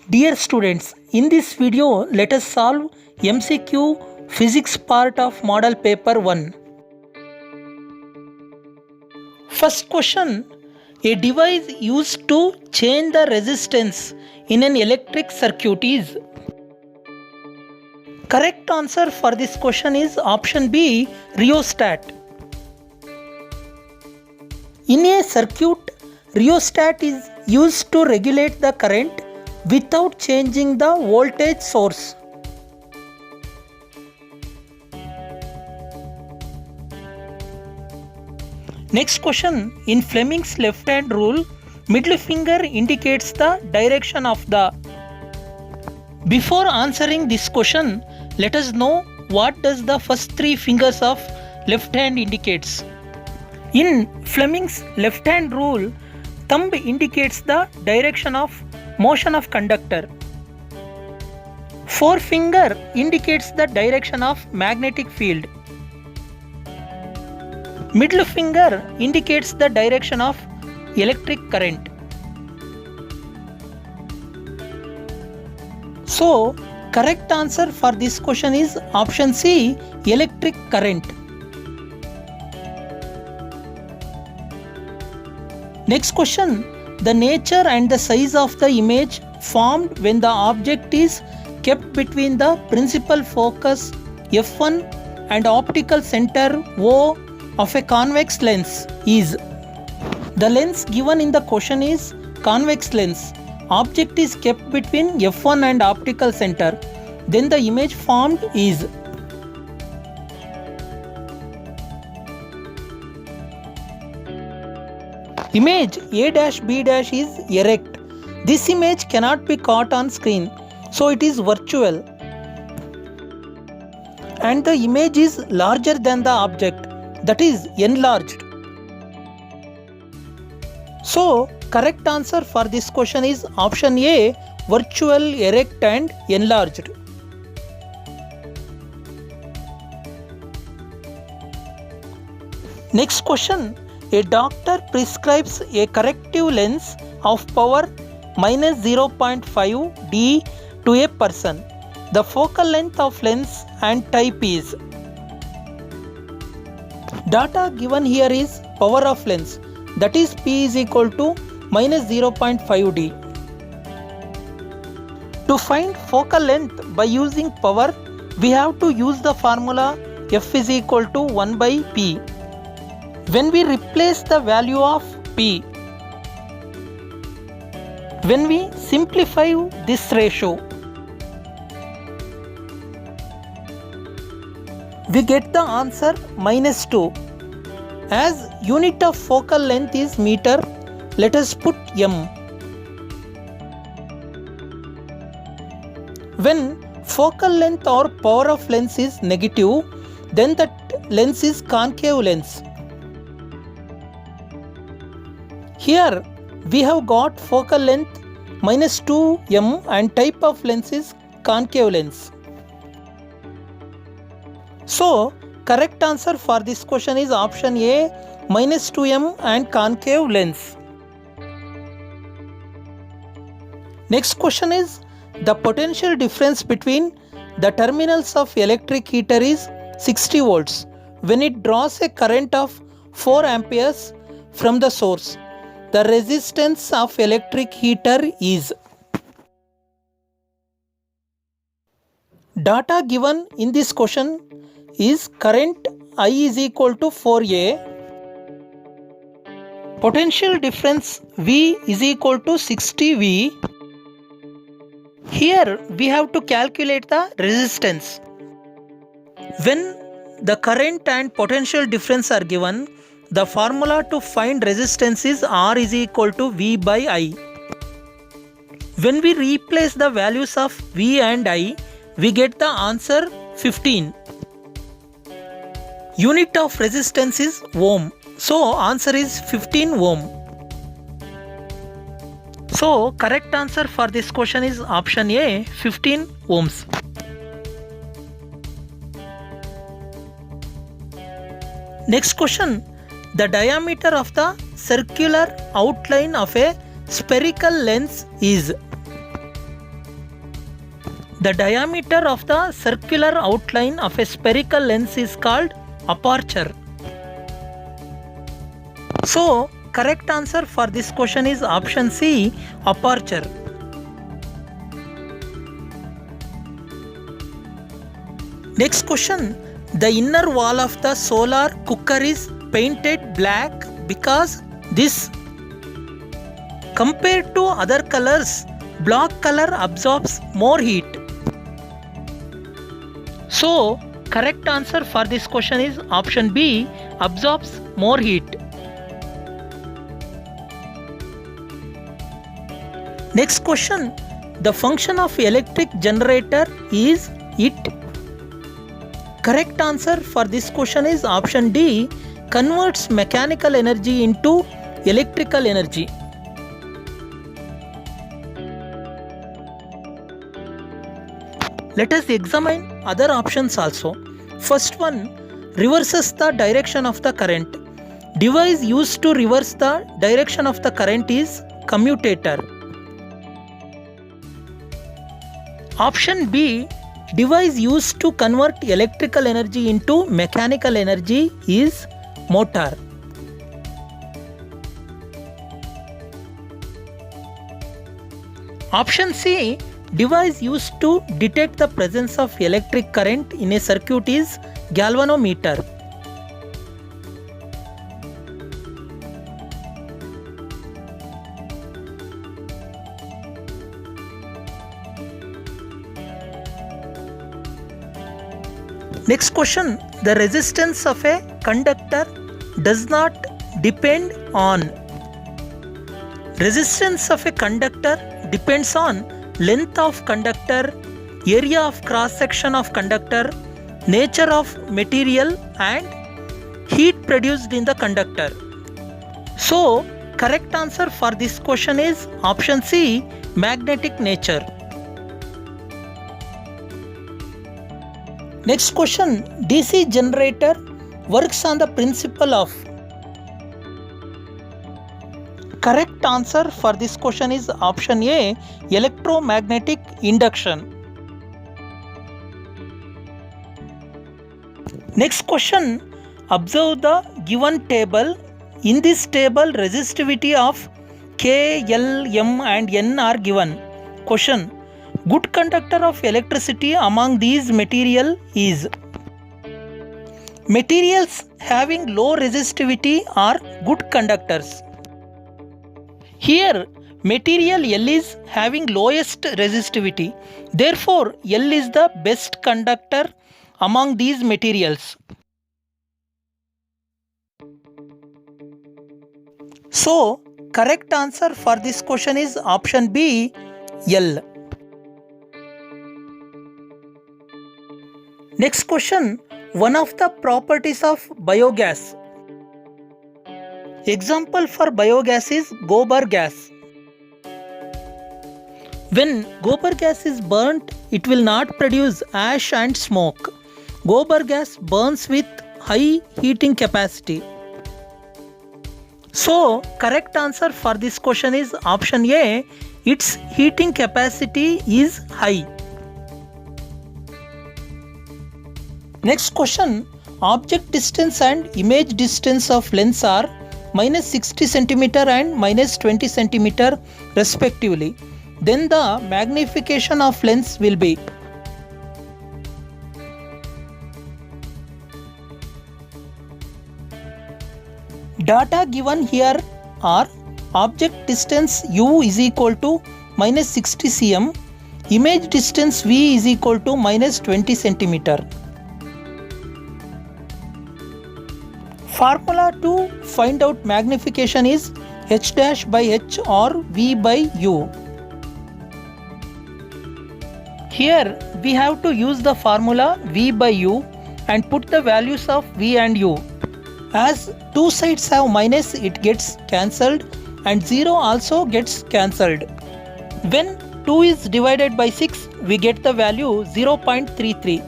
Dear students, in this video let us solve MCQ physics part of model paper 1. First question, a device used to change the resistance in an electric circuit is. Correct answer for this question is option B, rheostat. In a circuit, rheostat is used to regulate the current without changing the voltage source. Next question, in Fleming's left hand rule, middle finger indicates the direction of the. Before answering this question, let us know what does the first three fingers of left hand indicates. In Fleming's left hand rule, thumb indicates the direction of motion of conductor. Forefinger indicates the direction of magnetic field. Middle finger indicates the direction of electric current. So, correct answer for this question is option C, electric current. Next question, the nature and the size of the image formed when the object is kept between the principal focus f1 and optical center O of a convex lens is. The lens given in the question is convex lens. Object is kept between f1 and optical center. Then the image formed is. Image A-B- is erect. This image cannot be caught on screen, so it is virtual. And the image is larger than the object, that is enlarged. So, correct answer for this question is option A, virtual, erect and enlarged. Next question, a doctor prescribes a corrective lens of power minus 0.5 D to a person. The focal length of lens and type is. Data given here is power of lens, that is P is equal to minus 0.5 D. To find focal length by using power, we have to use the formula F is equal to 1 by P. When we replace the value of P, when we simplify this ratio, we get the answer minus 2. As unit of focal length is meter, let us put M. When focal length or power of lens is negative, then that lens is concave lens. Here we have got focal length minus 2m and type of lens is concave lens. So, correct answer for this question is option A, minus 2m and concave lens. Next question is, the potential difference between the terminals of electric heater is 60 volts when it draws a current of 4 amperes from the source. The resistance of electric heater is. Data given in this question is current I is equal to 4A. Potential difference V is equal to 60V. Here we have to calculate the resistance. When the current and potential difference are given, the formula to find resistance is R is equal to V by I. When we replace the values of V and I, we get the answer 15. Unit of resistance is ohm. So answer is 15 ohm. So correct answer for this question is option A, 15 ohms. Next question. The diameter of the circular outline of a spherical lens is. The diameter of the circular outline of a spherical lens is called aperture. So, correct answer for this question is option C, aperture. Next question. The inner wall of the solar cooker is painted black because this, compared to other colors, black color absorbs more heat. So, correct answer for this question is option B, absorbs more heat. Next question. The function of electric generator is it. Correct answer for this question is option D, converts mechanical energy into electrical energy. Let us examine other options also. First one, reverses the direction of the current. Device used to reverse the direction of the current is commutator. Option B, device used to convert electrical energy into mechanical energy is motor. Option C, device used to detect the presence of electric current in a circuit is galvanometer. Next question. The resistance of a conductor does not depend on. Resistance of a conductor depends on length of conductor, area of cross section of conductor, nature of material and heat produced in the conductor. So, correct answer for this question is option C, magnetic nature. Next question. DC generator works on the principle of. Correct answer for this question is option A, electromagnetic induction. Next question. Observe the given table. In this table, resistivity of K, L, M and N are given. Question. Good conductor of electricity among these material is. Materials having low resistivity are good conductors. Here, material L is having lowest resistivity. Therefore, L is the best conductor among these materials. So, correct answer for this question is option B, L. Next question. One of the properties of biogas. Example for biogas is gobar gas. When gobar gas is burnt, it will not produce ash and smoke. Gobar gas burns with high heating capacity. So, correct answer for this question is option A, its heating capacity is high. Next question. Object distance and image distance of lens are minus 60 cm and minus 20 cm respectively. Then the magnification of lens will be. Data given here are object distance U is equal to minus 60 cm, image distance V is equal to minus 20 cm. Formula to find out magnification is H dash by H or V by U. Here we have to use the formula V by U and put the values of V and U. As two sides have minus, it gets cancelled and 0 also gets cancelled. When 2 is divided by 6, we get the value 0.33.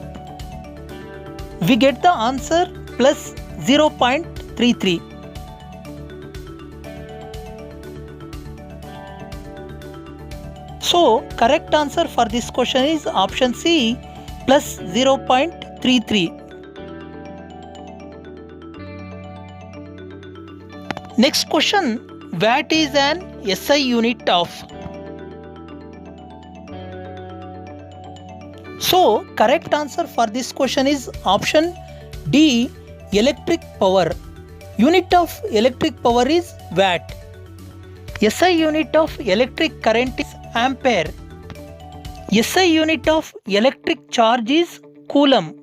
We get the answer plus 0.33. So correct answer for this question is option C plus 0.33. Next question, what is an SI unit of? So correct answer for this question is option D, electric power. Unit of electric power is watt. SI unit of electric current is ampere. SI unit of electric charge is coulomb.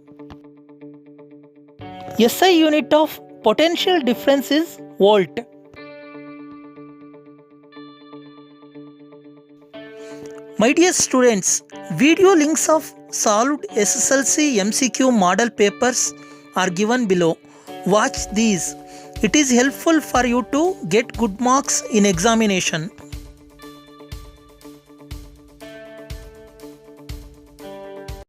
SI unit of potential difference is volt. My dear students, video links of solved SSLC MCQ model papers are given below. Watch these. It is helpful for you to get good marks in examination.